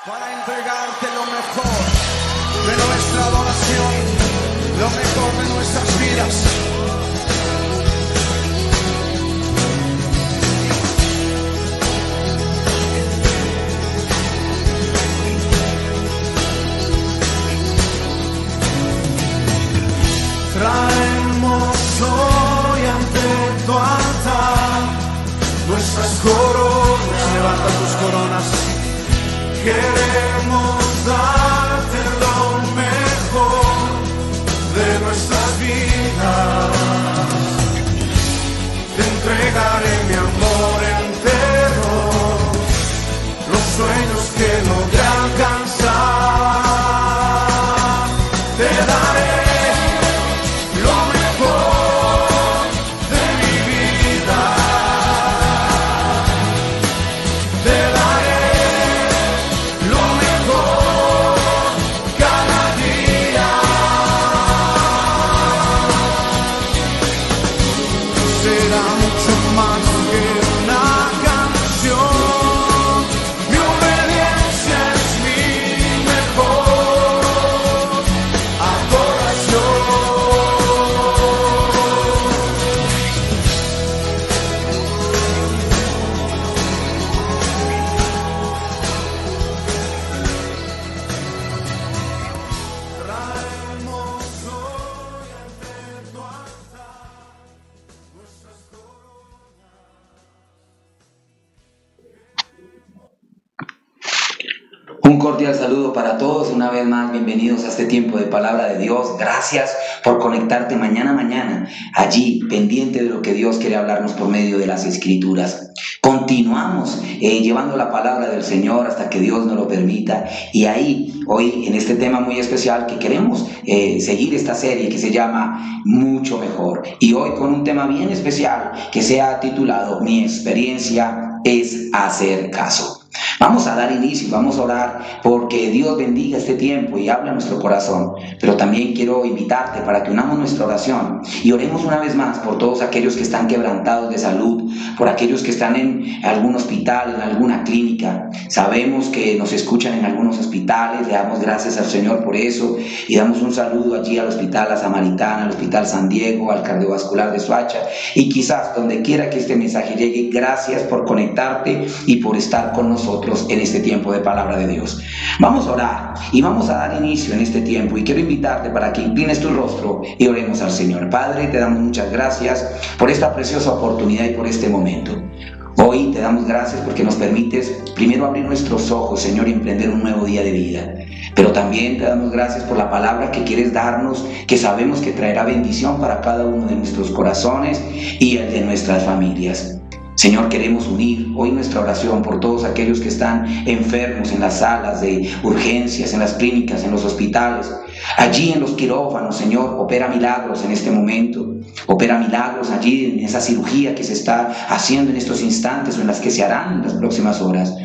para entregarte lo mejor de nuestra adoración, lo mejor de nuestras vidas. Traemos hoy ante tu altar nuestras coronas. Levanta tus coronas. Queremos darte lo mejor de nuestras vidas. Te entregaré mi amor entero, los sueños que logré alcanzar. Te daré Un cordial saludo para todos, una vez más bienvenidos a este tiempo de Palabra de Dios. Gracias por conectarte mañana, allí pendiente de lo que Dios quiere hablarnos por medio de las Escrituras. Continuamos llevando la palabra del Señor hasta que Dios nos lo permita, y ahí hoy en este tema muy especial que queremos seguir esta serie que se llama Mucho Mejor, y hoy con un tema bien especial que se ha titulado Mi experiencia es hacer caso. Vamos a dar inicio, vamos a orar porque Dios bendiga este tiempo y habla a nuestro corazón. Pero también quiero invitarte para que unamos nuestra oración y oremos una vez más por todos aquellos que están quebrantados de salud, por aquellos que están en algún hospital, en alguna clínica. Sabemos que nos escuchan en algunos hospitales, le damos gracias al Señor por eso y damos un saludo allí al Hospital La Samaritana, al Hospital San Diego, al Cardiovascular de Soacha, y quizás donde quiera que este mensaje llegue. Gracias por conectarte y por estar con nosotros en este tiempo de Palabra de Dios. Vamos a orar y vamos a dar inicio en este tiempo, y quiero invitarte para que inclines tu rostro y oremos al Señor. Padre, te damos muchas gracias por esta preciosa oportunidad y por este momento. Hoy te damos gracias porque nos permites primero abrir nuestros ojos, Señor, y emprender un nuevo día de vida. Pero también te damos gracias por la palabra que quieres darnos, que sabemos que traerá bendición para cada uno de nuestros corazones y el de nuestras familias. Señor, queremos unir hoy nuestra oración por todos aquellos que están enfermos en las salas de urgencias, en las clínicas, en los hospitales, allí en los quirófanos. Señor, opera milagros en este momento, opera milagros allí en esa cirugía que se está haciendo en estos instantes o en las que se harán en las próximas horas.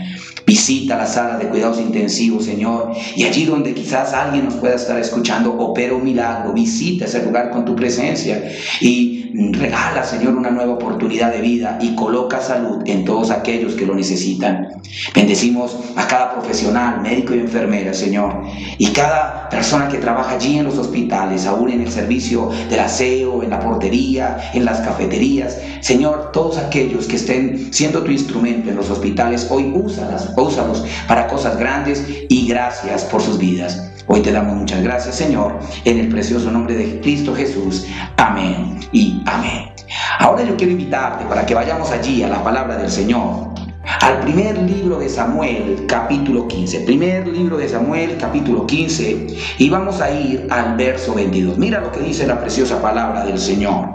Visita las salas de cuidados intensivos, Señor, y allí donde quizás alguien nos pueda estar escuchando, opera un milagro. Visita ese lugar con tu presencia y regala, Señor, una nueva oportunidad de vida y coloca salud en todos aquellos que lo necesitan. Bendecimos a cada profesional, médico y enfermera, Señor, y cada persona que trabaja allí en los hospitales, aún en el servicio del aseo, en la portería, en las cafeterías. Señor, todos aquellos que estén siendo tu instrumento en los hospitales, hoy úsalos para cosas grandes, y gracias por sus vidas. Hoy te damos muchas gracias, Señor, en el precioso nombre de Cristo Jesús. Amén y amén. Ahora yo quiero invitarte para que vayamos allí a la palabra del Señor, al primer libro de Samuel, capítulo 15. Primer libro de Samuel, capítulo 15, y vamos a ir al verso 22. Mira lo que dice la preciosa palabra del Señor.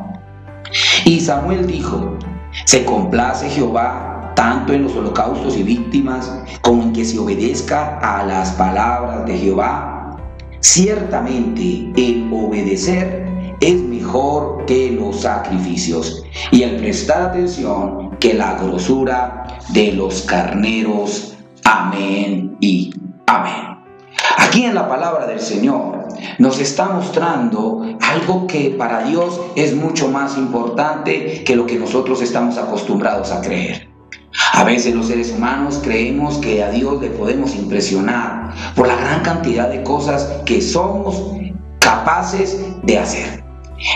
Y Samuel dijo: se complace Jehová tanto en los holocaustos y víctimas como en que se obedezca a las palabras de Jehová. Ciertamente el obedecer es mejor que los sacrificios, y el prestar atención que la grosura de los carneros. Amén y amén. Aquí en la palabra del Señor nos está mostrando algo que para Dios es mucho más importante que lo que nosotros estamos acostumbrados a creer. A veces los seres humanos creemos que a Dios le podemos impresionar por la gran cantidad de cosas que somos capaces de hacer.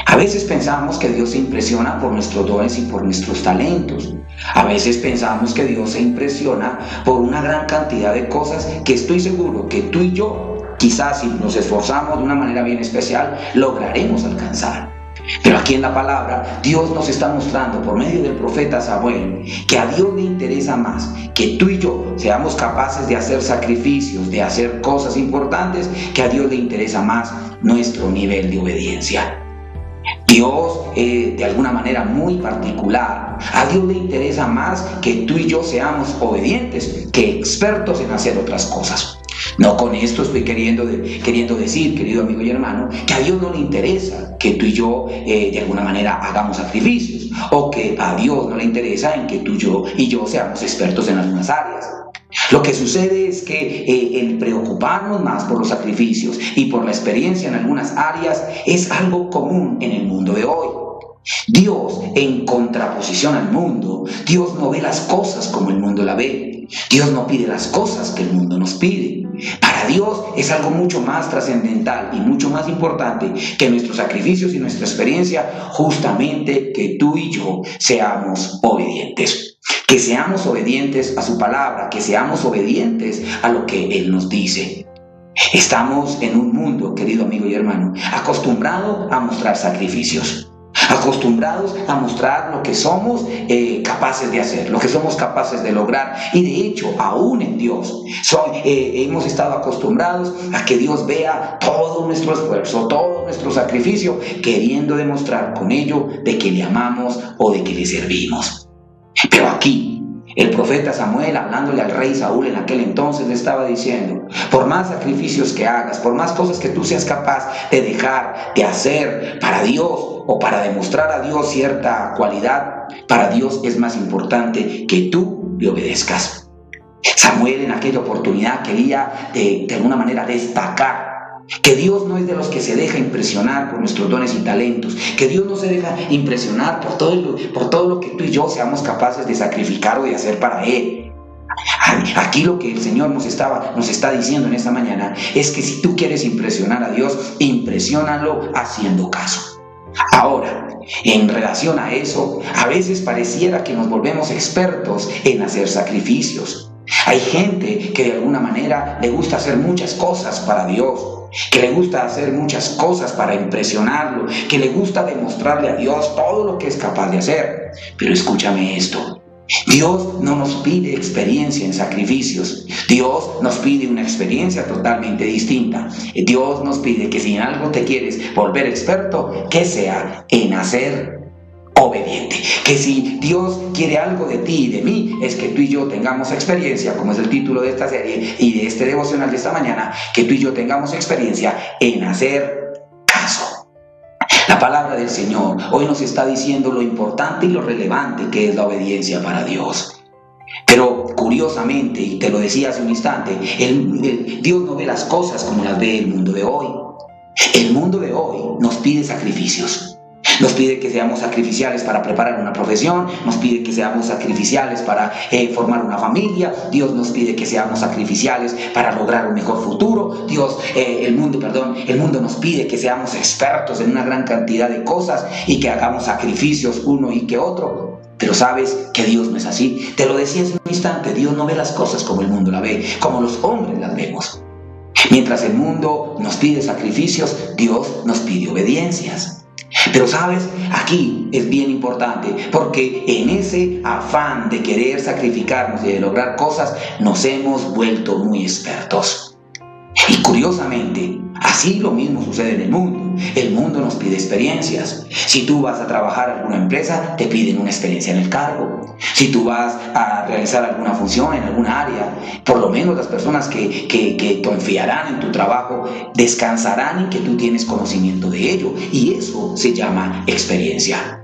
A veces pensamos que Dios se impresiona por nuestros dones y por nuestros talentos. A veces pensamos que Dios se impresiona por una gran cantidad de cosas que estoy seguro que tú y yo, quizás si nos esforzamos de una manera bien especial, lograremos alcanzar. Pero aquí en la palabra, Dios nos está mostrando por medio del profeta Samuel que a Dios le interesa más que tú y yo seamos capaces de hacer sacrificios, de hacer cosas importantes, que a Dios le interesa más nuestro nivel de obediencia. Dios, de alguna manera muy particular, a Dios le interesa más que tú y yo seamos obedientes que expertos en hacer otras cosas. No con esto estoy queriendo decir, querido amigo y hermano, que a Dios no le interesa que tú y yo de alguna manera hagamos sacrificios, o que a Dios no le interesa en que tú y yo seamos expertos en algunas áreas. Lo que sucede es que el preocuparnos más por los sacrificios y por la experiencia en algunas áreas es algo común en el mundo de hoy. Dios, en contraposición al mundo, Dios no ve las cosas como el mundo la ve. Dios no pide las cosas que el mundo nos pide. Para Dios es algo mucho más trascendental y mucho más importante que nuestros sacrificios y nuestra experiencia, justamente que tú y yo seamos obedientes. Que seamos obedientes a su palabra, que seamos obedientes a lo que Él nos dice. Estamos en un mundo, querido amigo y hermano, acostumbrado a mostrar sacrificios. Acostumbrados a mostrar lo que somos capaces de hacer, lo que somos capaces de lograr. Y de hecho, aún en Dios, hemos estado acostumbrados a que Dios vea todo nuestro esfuerzo, todo nuestro sacrificio, queriendo demostrar con ello de que le amamos o de que le servimos. Pero aquí, el profeta Samuel, hablándole al rey Saúl en aquel entonces, le estaba diciendo: por más sacrificios que hagas, por más cosas que tú seas capaz de dejar de hacer para Dios o para demostrar a Dios cierta cualidad, para Dios es más importante que tú le obedezcas. Samuel en aquella oportunidad quería de alguna manera destacar que Dios no es de los que se deja impresionar por nuestros dones y talentos, que Dios no se deja impresionar por todo lo que tú y yo seamos capaces de sacrificar o de hacer para Él. Aquí lo que el Señor nos está diciendo en esta mañana es que si tú quieres impresionar a Dios, impresiónalo haciendo caso. Ahora, en relación a eso, a veces pareciera que nos volvemos expertos en hacer sacrificios. Hay gente que de alguna manera le gusta hacer muchas cosas para Dios, que le gusta hacer muchas cosas para impresionarlo, que le gusta demostrarle a Dios todo lo que es capaz de hacer. Pero escúchame esto: Dios no nos pide experiencia en sacrificios. Dios nos pide una experiencia totalmente distinta. Dios nos pide que si en algo te quieres volver experto, que sea en hacer obediente. Que si Dios quiere algo de ti y de mí, es que tú y yo tengamos experiencia, como es el título de esta serie y de este devocional de esta mañana, que tú y yo tengamos experiencia en hacer caso. La palabra del Señor hoy nos está diciendo lo importante y lo relevante que es la obediencia para Dios. Pero curiosamente, y te lo decía hace un instante, Dios no ve las cosas como las ve el mundo de hoy. El mundo de hoy nos pide sacrificios. Nos pide que seamos sacrificiales para preparar una profesión, nos pide que seamos sacrificiales para formar una familia. Dios nos pide que seamos sacrificiales para lograr un mejor futuro. El mundo nos pide que seamos expertos en una gran cantidad de cosas y que hagamos sacrificios uno y que otro. Pero sabes que Dios no es así. Te lo decía hace un instante, Dios no ve las cosas como el mundo la ve, como los hombres las vemos. Mientras el mundo nos pide sacrificios, Dios nos pide obediencias. Pero sabes, aquí es bien importante, porque en ese afán de querer sacrificarnos y de lograr cosas, nos hemos vuelto muy expertos. Y curiosamente, así lo mismo sucede en el mundo. El mundo nos pide experiencias. Si tú vas a trabajar en alguna empresa, te piden una experiencia en el cargo. Si tú vas a realizar alguna función en alguna área, por lo menos las personas que confiarán en tu trabajo descansarán en que tú tienes conocimiento de ello. Y eso se llama experiencia.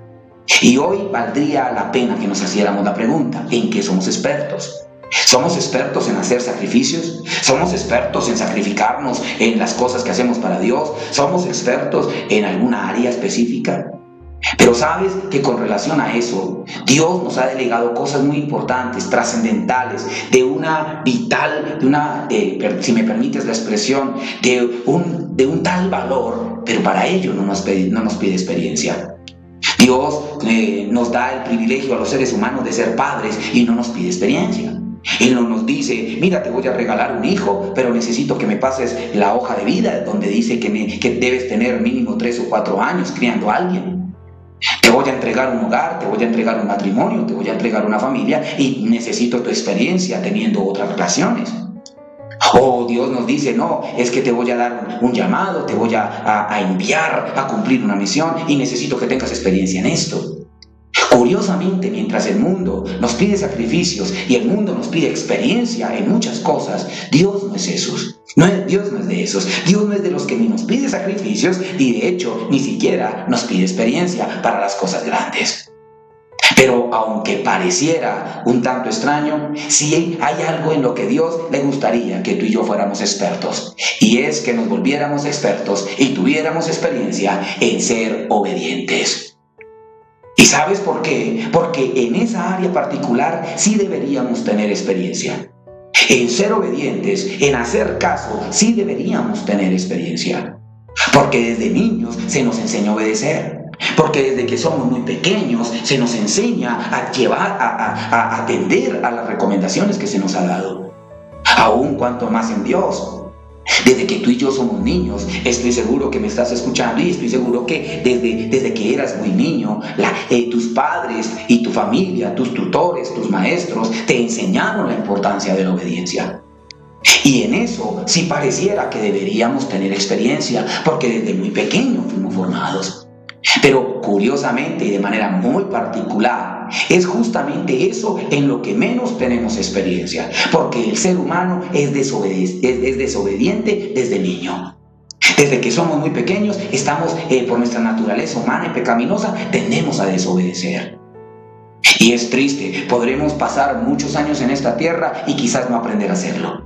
Y hoy valdría la pena que nos hiciéramos la pregunta: ¿en qué somos expertos? ¿Somos expertos en hacer sacrificios? ¿Somos expertos en sacrificarnos en las cosas que hacemos para Dios? ¿Somos expertos en alguna área específica? Pero sabes que con relación a eso, Dios nos ha delegado cosas muy importantes, trascendentales, de una vital, si me permites la expresión, de un tal valor, pero para ello no nos pide experiencia. Dios nos da el privilegio a los seres humanos de ser padres y no nos pide experiencia. Él no nos dice, mira, te voy a regalar un hijo, pero necesito que me pases la hoja de vida donde dice que debes tener mínimo 3 o 4 años criando a alguien. Te voy a entregar un hogar, te voy a entregar un matrimonio, te voy a entregar una familia y necesito tu experiencia teniendo otras relaciones. O Dios nos dice, no, es que te voy a dar un llamado, te voy a enviar a cumplir una misión y necesito que tengas experiencia en esto. Curiosamente, mientras el mundo nos pide sacrificios y el mundo nos pide experiencia en muchas cosas, Dios no es esos. Dios no es de esos. Dios no es de los que ni nos pide sacrificios y de hecho ni siquiera nos pide experiencia para las cosas grandes. Pero aunque pareciera un tanto extraño, sí hay algo en lo que Dios le gustaría que tú y yo fuéramos expertos. Y es que nos volviéramos expertos y tuviéramos experiencia en ser obedientes. ¿Y sabes por qué? Porque en esa área particular sí deberíamos tener experiencia. En ser obedientes, en hacer caso, sí deberíamos tener experiencia. Porque desde niños se nos enseña a obedecer. Porque desde que somos muy pequeños se nos enseña a atender a las recomendaciones que se nos ha dado. Aún cuanto más en Dios. Desde que tú y yo somos niños, estoy seguro que me estás escuchando y estoy seguro que desde que eras muy niño, tus padres y tu familia, tus tutores, tus maestros, te enseñaron la importancia de la obediencia. Y en eso sí pareciera que deberíamos tener experiencia, porque desde muy pequeños fuimos formados. Pero curiosamente y de manera muy particular, es justamente eso en lo que menos tenemos experiencia, porque el ser humano es desobediente desde niño. Desde que somos muy pequeños, estamos por nuestra naturaleza humana y pecaminosa, tendemos a desobedecer. Y es triste, podremos pasar muchos años en esta tierra y quizás no aprender a hacerlo.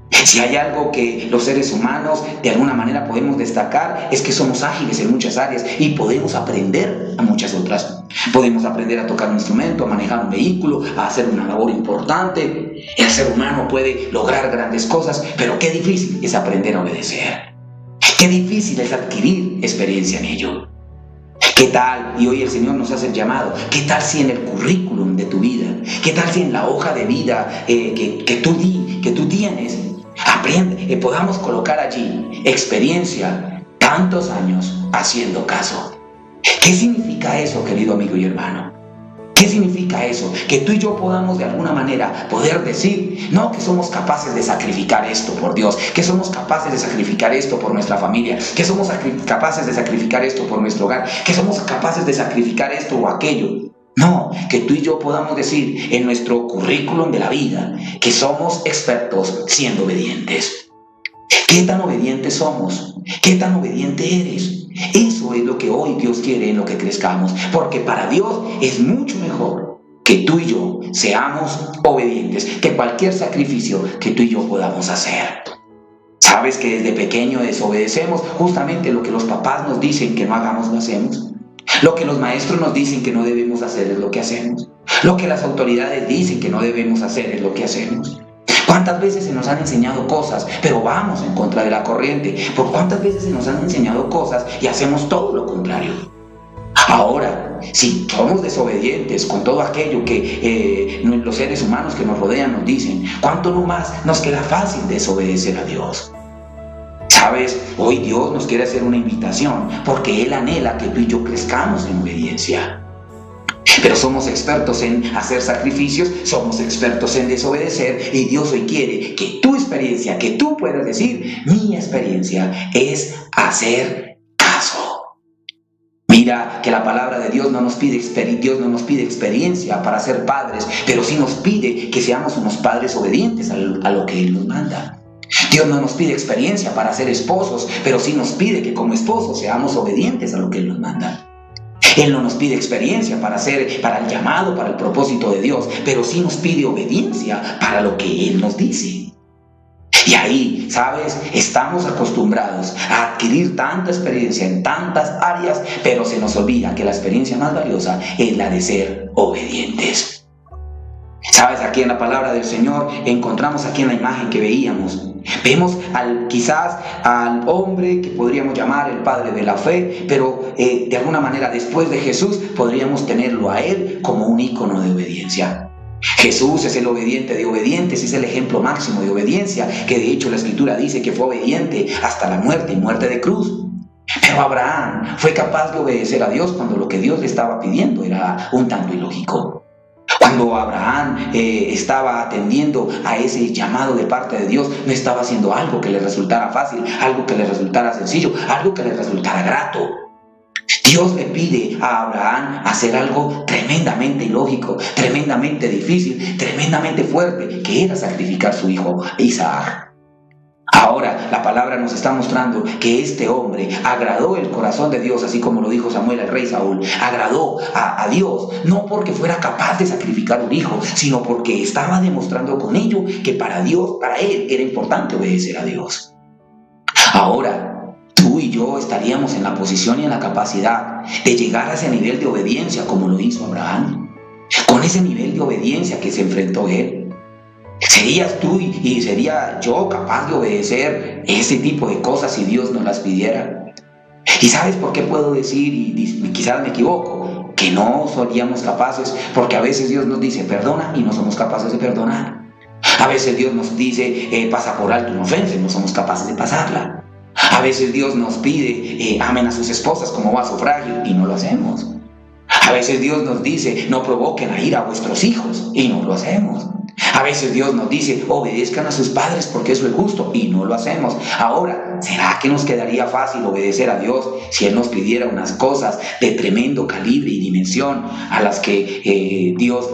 Si hay algo que los seres humanos de alguna manera podemos destacar es que somos ágiles en muchas áreas y podemos aprender a muchas otras. Podemos aprender a tocar un instrumento, a manejar un vehículo, a hacer una labor importante. El ser humano puede lograr grandes cosas, pero qué difícil es aprender a obedecer. Qué difícil es adquirir experiencia en ello. ¿Qué tal? Y hoy el Señor nos hace el llamado. ¿Qué tal si en el currículum de tu vida? ¿Qué tal si en la hoja de vida que tú tienes? Podamos colocar allí experiencia, tantos años haciendo caso. ¿Qué significa eso, querido amigo y hermano? ¿Qué significa eso? Que tú y yo podamos de alguna manera poder decir, no, que somos capaces de sacrificar esto por Dios, que somos capaces de sacrificar esto por nuestra familia, que somos capaces de sacrificar esto por nuestro hogar, que somos capaces de sacrificar esto o aquello. No, que tú y yo podamos decir en nuestro currículum de la vida que somos expertos siendo obedientes. ¿Qué tan obedientes somos? ¿Qué tan obediente eres? Eso es lo que hoy Dios quiere en lo que crezcamos, porque para Dios es mucho mejor que tú y yo seamos obedientes que cualquier sacrificio que tú y yo podamos hacer. ¿Sabes que desde pequeño desobedecemos justamente lo que los papás nos dicen que no hagamos, lo hacemos? Lo que los maestros nos dicen que no debemos hacer es lo que hacemos. Lo que las autoridades dicen que no debemos hacer es lo que hacemos. ¿Cuántas veces se nos han enseñado cosas, pero vamos en contra de la corriente? ¿Por cuántas veces se nos han enseñado cosas y hacemos todo lo contrario? Ahora, si somos desobedientes con todo aquello que los seres humanos que nos rodean nos dicen, ¿cuánto no más nos queda fácil desobedecer a Dios? ¿Sabes? Hoy Dios nos quiere hacer una invitación porque Él anhela que tú y yo crezcamos en obediencia. Pero somos expertos en hacer sacrificios, somos expertos en desobedecer y Dios hoy quiere que tu experiencia, que tú puedas decir, mi experiencia es hacer caso. Mira que la palabra de Dios no nos pide experiencia para ser padres, pero sí nos pide que seamos unos padres obedientes a lo que Él nos manda. Dios no nos pide experiencia para ser esposos, pero sí nos pide que como esposos seamos obedientes a lo que Él nos manda. Él no nos pide experiencia para el llamado, para el propósito de Dios, pero sí nos pide obediencia para lo que Él nos dice. Y ahí, ¿sabes? Estamos acostumbrados a adquirir tanta experiencia en tantas áreas, pero se nos olvida que la experiencia más valiosa es la de ser obedientes. ¿Sabes? Aquí en la palabra del Señor encontramos aquí en la imagen que veíamos. Vemos quizás al hombre que podríamos llamar el padre de la fe, pero de alguna manera después de Jesús podríamos tenerlo a él como un ícono de obediencia. Jesús es el obediente de obedientes, es el ejemplo máximo de obediencia, que de hecho la Escritura dice que fue obediente hasta la muerte y muerte de cruz. Pero Abraham fue capaz de obedecer a Dios cuando lo que Dios le estaba pidiendo era un tanto ilógico. Cuando Abraham estaba atendiendo a ese llamado de parte de Dios, no estaba haciendo algo que le resultara fácil, algo que le resultara sencillo, algo que le resultara grato. Dios le pide a Abraham hacer algo tremendamente ilógico, tremendamente difícil, tremendamente fuerte, que era sacrificar a su hijo Isaac. Ahora la palabra nos está mostrando que este hombre agradó el corazón de Dios, así como lo dijo Samuel al rey Saúl. Agradó a Dios, no porque fuera capaz de sacrificar un hijo, sino porque estaba demostrando con ello que para Dios, para él, era importante obedecer a Dios. Ahora, tú y yo estaríamos en la posición y en la capacidad de llegar a ese nivel de obediencia como lo hizo Abraham. Con ese nivel de obediencia que se enfrentó él. ¿Serías tú y sería yo capaz de obedecer ese tipo de cosas si Dios nos las pidiera? ¿Y sabes por qué puedo decir, y quizás me equivoco, que no seríamos capaces? Porque a veces Dios nos dice perdona y no somos capaces de perdonar. A veces Dios nos dice pasa por alto una ofensa y no somos capaces de pasarla. A veces Dios nos pide amen a sus esposas como vaso frágil y no lo hacemos. A veces Dios nos dice no provoquen a ira a vuestros hijos y no lo hacemos. A veces Dios nos dice obedezcan a sus padres porque eso es justo y no lo hacemos. Ahora, ¿será que nos quedaría fácil obedecer a Dios si Él nos pidiera unas cosas de tremendo calibre y dimensión a las que Dios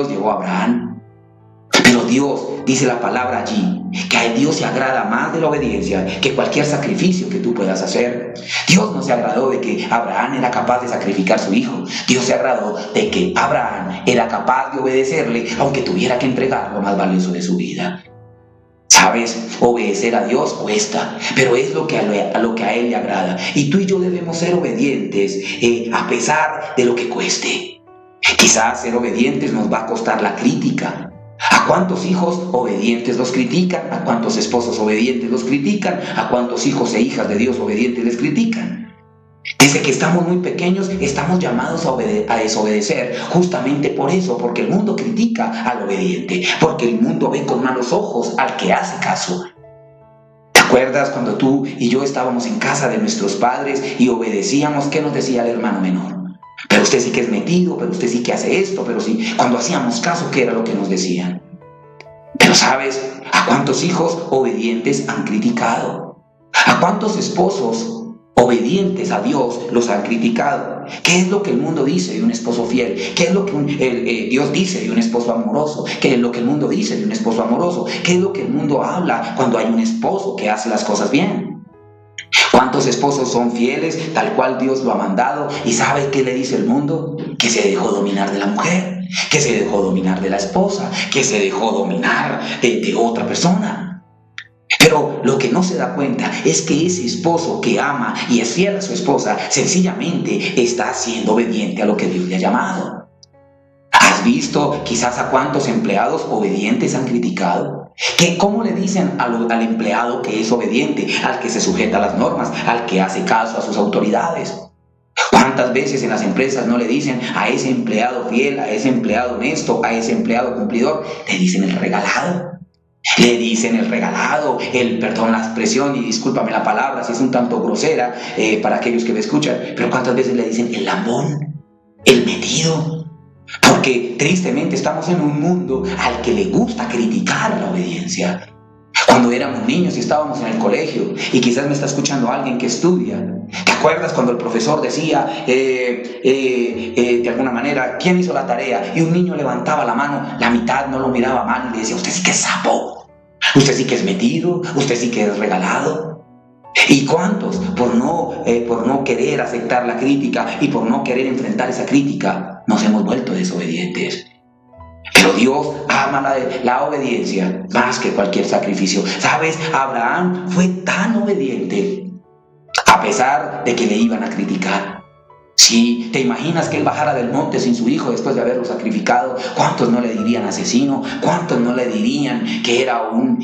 llevó a Abraham? Pero Dios, dice la palabra allí, que a Dios se agrada más de la obediencia que cualquier sacrificio que tú puedas hacer. Dios no se agradó de que Abraham era capaz de sacrificar a su hijo. Dios se agradó de que Abraham era capaz de obedecerle aunque tuviera que entregar lo más valioso de su vida. ¿Sabes? Obedecer a Dios cuesta, pero es lo que a Él le agrada. Y tú y yo debemos ser obedientes a pesar de lo que cueste. Quizás ser obedientes nos va a costar la crítica. ¿A cuántos hijos obedientes los critican? ¿A cuántos esposos obedientes los critican? ¿A cuántos hijos e hijas de Dios obedientes les critican? Desde que estamos muy pequeños estamos llamados a desobedecer, justamente por eso, porque el mundo critica al obediente, porque el mundo ve con malos ojos al que hace caso. ¿Te acuerdas cuando tú y yo estábamos en casa de nuestros padres y obedecíamos? ¿Qué nos decía el hermano menor? Pero usted sí que es metido, pero usted sí que hace esto, pero sí. Cuando hacíamos caso, ¿qué era lo que nos decían? Pero ¿sabes a cuántos hijos obedientes han criticado? ¿A cuántos esposos obedientes a Dios los han criticado? ¿Qué es lo que el mundo dice de un esposo fiel? ¿Qué es lo que Dios dice de un esposo amoroso? ¿Qué es lo que el mundo dice de un esposo amoroso? ¿Qué es lo que el mundo habla cuando hay un esposo que hace las cosas bien? ¿Cuántos esposos son fieles tal cual Dios lo ha mandado? ¿Y sabe qué le dice el mundo? Que se dejó dominar de la mujer, que se dejó dominar de la esposa, que se dejó dominar de otra persona. Pero lo que no se da cuenta es que ese esposo que ama y es fiel a su esposa sencillamente está siendo obediente a lo que Dios le ha llamado. ¿Has visto quizás a cuántos empleados obedientes han criticado? ¿Cómo le dicen al empleado que es obediente, al que se sujeta a las normas, al que hace caso a sus autoridades? ¿Cuántas veces en las empresas no le dicen a ese empleado fiel, a ese empleado honesto, a ese empleado cumplidor? Le dicen el regalado. Le dicen el regalado, perdón la expresión y discúlpame la palabra si es un tanto grosera para aquellos que me escuchan, pero ¿cuántas veces le dicen el lambón, el metido? Porque tristemente estamos en un mundo al que le gusta criticar la obediencia. Cuando éramos niños y estábamos en el colegio, y quizás me está escuchando alguien que estudia, ¿te acuerdas cuando el profesor decía de alguna manera quién hizo la tarea? Y un niño levantaba la mano, la mitad no lo miraba mal y le decía usted sí que es sapo, usted sí que es metido, usted sí que es regalado. ¿Y cuántos por no querer aceptar la crítica y por no querer enfrentar esa crítica nos hemos vuelto desobedientes? Pero Dios ama la obediencia más que cualquier sacrificio. ¿Sabes? Abraham fue tan obediente a pesar de que le iban a criticar. Si te imaginas que él bajara del monte sin su hijo después de haberlo sacrificado, ¿cuántos no le dirían asesino? ¿Cuántos no le dirían que era un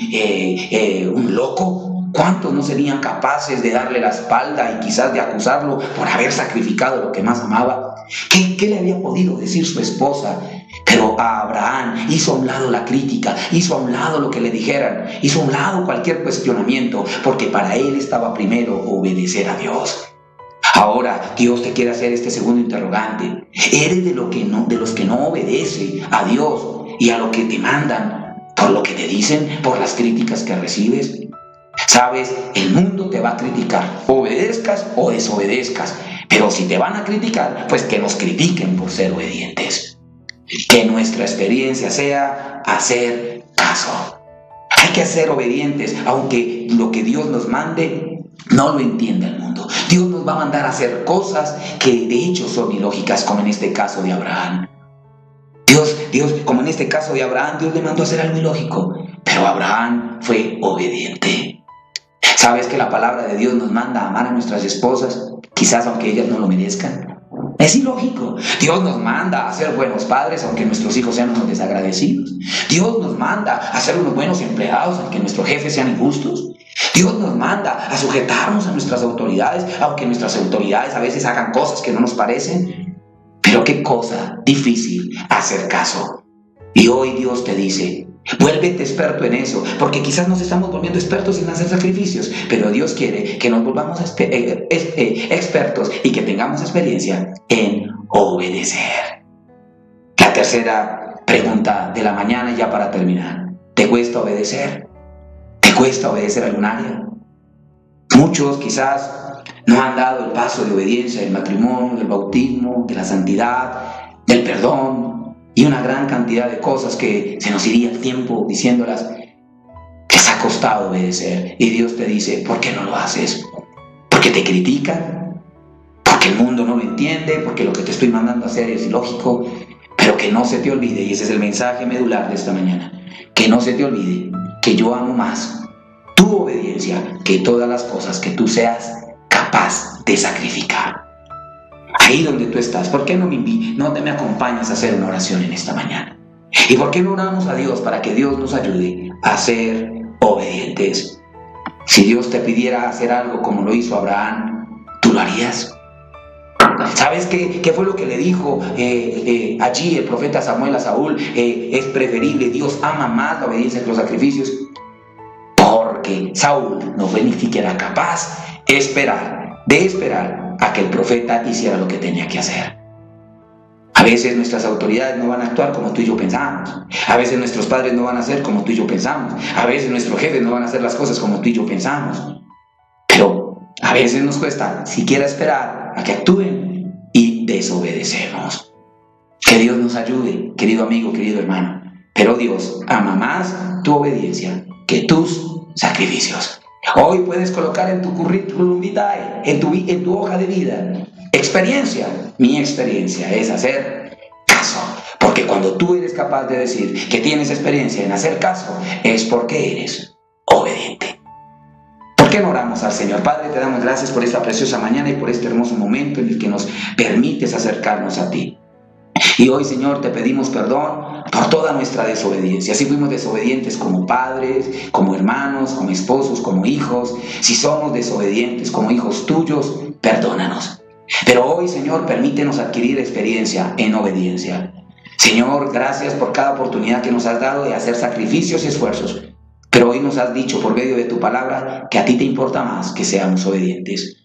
loco? ¿Cuántos no serían capaces de darle la espalda y quizás de acusarlo por haber sacrificado lo que más amaba? ¿Qué le había podido decir su esposa? Pero a Abraham hizo a un lado la crítica, hizo a un lado lo que le dijeran, hizo a un lado cualquier cuestionamiento, porque para él estaba primero obedecer a Dios. Ahora Dios te quiere hacer este segundo interrogante. ¿Eres de los que no obedece a Dios y a lo que te mandan, por lo que te dicen, por las críticas que recibes? Sabes, el mundo te va a criticar, obedezcas o desobedezcas, pero si te van a criticar, pues que nos critiquen por ser obedientes. Que nuestra experiencia sea hacer caso. Hay que ser obedientes, aunque lo que Dios nos mande no lo entienda el mundo. Dios nos va a mandar a hacer cosas que de hecho son ilógicas, como en este caso de Abraham. Dios, como en este caso de Abraham, Dios le mandó a hacer algo ilógico, pero Abraham fue obediente. ¿Sabes que la palabra de Dios nos manda a amar a nuestras esposas, quizás aunque ellas no lo merezcan? Es ilógico. Dios nos manda a ser buenos padres aunque nuestros hijos sean unos desagradecidos. Dios nos manda a ser unos buenos empleados aunque nuestros jefes sean injustos. Dios nos manda a sujetarnos a nuestras autoridades aunque nuestras autoridades a veces hagan cosas que no nos parecen. Pero qué cosa difícil hacer caso. Y hoy Dios te dice: vuélvete experto en eso, porque quizás nos estamos volviendo expertos en hacer sacrificios, pero Dios quiere que nos volvamos expertos y que tengamos experiencia en obedecer. La tercera pregunta de la mañana, ya para terminar: ¿te cuesta obedecer? ¿Te cuesta obedecer algún área? Muchos quizás no han dado el paso de obediencia del matrimonio, del bautismo, de la santidad, del perdón, y una gran cantidad de cosas que se nos iría el tiempo diciéndolas. Les ha costado obedecer. Y Dios te dice: ¿por qué no lo haces? ¿Porque te critican? ¿Porque el mundo no lo entiende? ¿Porque lo que te estoy mandando a hacer es ilógico? Pero que no se te olvide, y ese es el mensaje medular de esta mañana, que no se te olvide que yo amo más tu obediencia que todas las cosas que tú seas capaz de sacrificar. Ahí donde tú estás, ¿por qué no me acompañas a hacer una oración en esta mañana? ¿Y por qué no oramos a Dios para que Dios nos ayude a ser obedientes? Si Dios te pidiera hacer algo como lo hizo Abraham, ¿tú lo harías? ¿Sabes qué fue lo que le dijo allí el profeta Samuel a Saúl? Es preferible, Dios ama más la obediencia que los sacrificios, porque Saúl no fue ni siquiera capaz de esperar a que el profeta hiciera lo que tenía que hacer. A veces nuestras autoridades no van a actuar como tú y yo pensamos. A veces nuestros padres no van a hacer como tú y yo pensamos. A veces nuestros jefes no van a hacer las cosas como tú y yo pensamos. Pero a veces nos cuesta siquiera esperar a que actúen y desobedecemos. Que Dios nos ayude, querido amigo, querido hermano. Pero Dios ama más tu obediencia que tus sacrificios. Hoy puedes colocar en tu currículum vitae, en tu hoja de vida, experiencia. Mi experiencia es hacer caso. Porque cuando tú eres capaz de decir que tienes experiencia en hacer caso, es porque eres obediente. ¿Por qué no oramos al Señor? Padre, te damos gracias por esta preciosa mañana y por este hermoso momento en el que nos permites acercarnos a ti. Y hoy, Señor, te pedimos perdón por toda nuestra desobediencia. Si fuimos desobedientes como padres, como hermanos, como esposos, como hijos, si somos desobedientes como hijos tuyos, perdónanos. Pero hoy, Señor, permítenos adquirir experiencia en obediencia. Señor, gracias por cada oportunidad que nos has dado de hacer sacrificios y esfuerzos. Pero hoy nos has dicho por medio de tu palabra que a ti te importa más que seamos obedientes.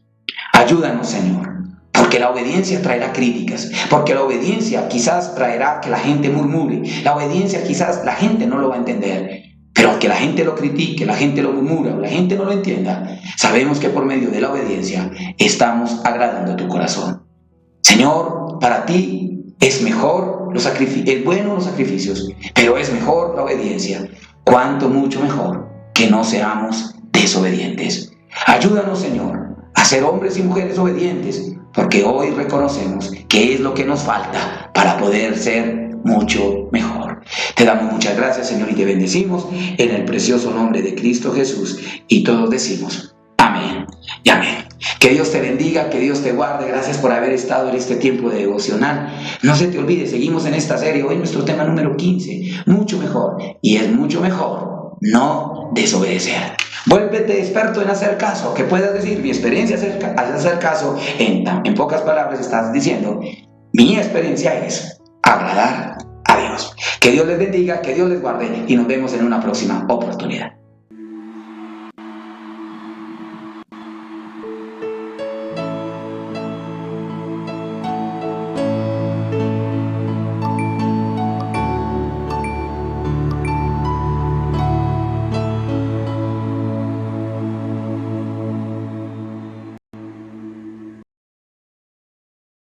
Ayúdanos, Señor. Porque la obediencia traerá críticas, porque la obediencia quizás traerá que la gente murmure, la obediencia quizás la gente no lo va a entender, pero aunque la gente lo critique, la gente lo murmura o la gente no lo entienda, sabemos que por medio de la obediencia estamos agradando a tu corazón. Señor, para ti es mejor los sacrificios, pero es mejor la obediencia, cuanto mucho mejor que no seamos desobedientes. Ayúdanos, Señor, a ser hombres y mujeres obedientes, porque hoy reconocemos que es lo que nos falta para poder ser mucho mejor. Te damos muchas gracias, Señor, y te bendecimos en el precioso nombre de Cristo Jesús. Y todos decimos amén y amén. Que Dios te bendiga, que Dios te guarde. Gracias por haber estado en este tiempo de devocional. No se te olvide, seguimos en esta serie. Hoy nuestro tema número 15. Mucho mejor. Y es mucho mejor no desobedecer. Vuélvete experto en hacer caso. Que puedas decir, mi experiencia es hacer caso. En pocas palabras estás diciendo, mi experiencia es agradar a Dios. Que Dios les bendiga, que Dios les guarde y nos vemos en una próxima oportunidad.